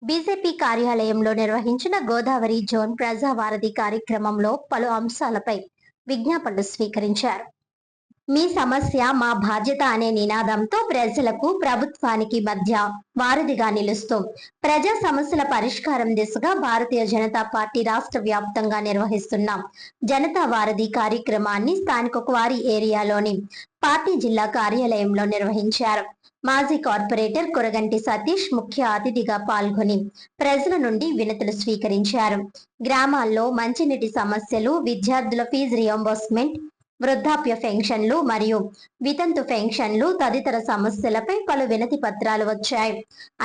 BJP కార్యాలయంలో నిర్వహించిన Godavari zone ప్రజావారధి కార్యక్రమంలో పలు అంశాలపై విజ్ఞాపనలు స్వీకరించారు. మీ సమస్య మా బాధ్యత అనే నినాదంతో ప్రజలకు ప్రభుత్వానికి మధ్య వారధిగా నిలుస్తూ ప్రజా సమస్యల పరిష్కారం దిశగా భారతీయ జనతా పార్టీ రాష్ట్ర వ్యాప్తంగా నిర్వహిస్తున్న జనతా వారధి కార్యక్రమాన్ని స్థానిక క్వారీ ఏరియాలోని పార్టీ జిల్లా కార్యాలయంలో నిర్వహించారు. మాజీ కార్పొరేటర్ కురగంటి సతీష్ ముఖ్య అతిథిగా పాల్గొని ప్రజల నుండి వినతులు స్వీకరించారు. గ్రామాల్లో మంచినీటి సమస్యలు, విద్యార్థుల ఫీజు రియంబర్స్మెంట్, వృద్ధాప్య పెన్షన్లు మరియు వితంతు పెన్షన్లు తదితర సమస్యలపై పలు వినతి పత్రాలు వచ్చాయి.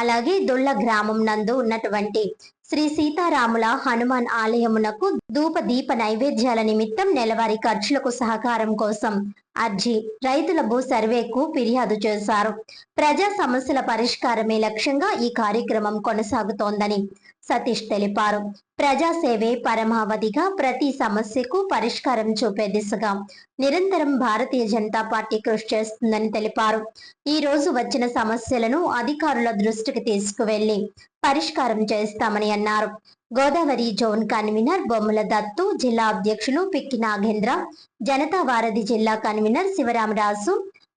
అలాగే దుళ్ళ గ్రామం నందు ఉన్నటువంటి శ్రీ సీతారాముల హనుమాన్ ఆలయమునకు ధూప దీప నైవేద్యాల నిమిత్తం నెలవారీ ఖర్చులకు సహకారం కోసం అర్జీ, రైతుల భూ సర్వేకు ఫిర్యాదు చేశారు. ప్రజా సమస్యల పరిష్కారమే లక్ష్యంగా ఈ కార్యక్రమం కొనసాగుతోందని సతీష్ తెలిపారు. ప్రజాసేవే పరమావధిగా ప్రతి సమస్యకు పరిష్కారం చూపే దిశగా నిరంతరం భారతీయ జనతా పార్టీ కృషి చేస్తుందని తెలిపారు. ఈ రోజు వచ్చిన సమస్యలను అధికారుల దృష్టికి తీసుకువెళ్లి పరిష్కారం చేస్తామని అన్నారు. గోదావరి జోన్ కన్వీనర్ బొమ్మల దత్తు, జిల్లా అధ్యక్షులు పిక్కి నాగేంద్ర, జనతా వారధి జిల్లా కన్వీనర్ శివరామరాజు,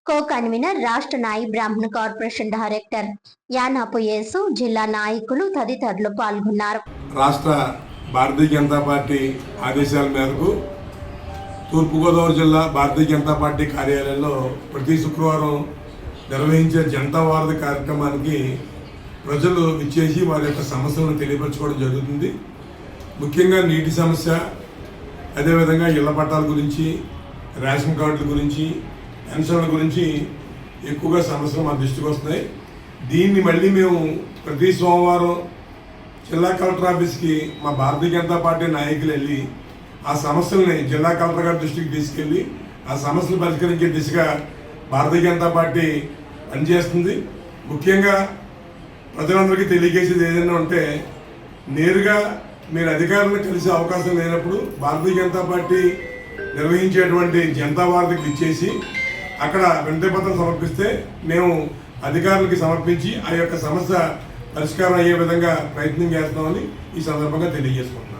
కో కన్వీనర్ రాష్ట్ర నాయి బ్రాహ్మణ కార్పొరేషన్ డైరెక్టర్ యానాపు యేసు, జిల్లా నాయకులు తదితరులు పాల్గొన్నారు. రాష్ట్ర భారతీయ జనతా పార్టీ ఆదేశాల మేరకు తూర్పుగోదావరి జిల్లా భారతీయ జనతా పార్టీ కార్యాలయంలో ప్రతి శుక్రవారం నిర్వహించే జనతా వారధి కార్యక్రమానికి ప్రజలు విచ్చేసి వారి యొక్క సమస్యలను తెలియపరచుకోవడం జరుగుతుంది. ముఖ్యంగా నీటి సమస్య, అదేవిధంగా ఇళ్ల పట్టాల గురించి, రేషన్ కార్డుల గురించి, పెన్షన్ల గురించి ఎక్కువగా సమస్యలు మా దృష్టికి వస్తున్నాయి. దీన్ని మళ్ళీ మేము ప్రతి సోమవారం జిల్లా కలెక్టర్ ఆఫీస్కి మా భారతీయ జనతా పార్టీ నాయకులు వెళ్ళి ఆ సమస్యల్ని జిల్లా కలెక్టర్ గారి దృష్టికి తీసుకెళ్ళి ఆ సమస్యలు పరిష్కరించే దిశగా భారతీయ జనతా పార్టీ పనిచేస్తుంది. ముఖ్యంగా ప్రజలందరికీ తెలియజేసేది ఏదైనా ఉంటే, నేరుగా మీరు అధికారులను కలిసే అవకాశం లేనప్పుడు భారతీయ జనతా పార్టీ నిర్వహించేటువంటి జనతా వారధికి ఇచ్చేసి అక్కడ వినతిపత్రం సమర్పిస్తే మేము అధికారులకి సమర్పించి ఆ యొక్క సమస్య పరిష్కారం అయ్యే విధంగా ప్రయత్నం చేస్తామని ఈ సందర్భంగా తెలియజేసుకుంటున్నాం.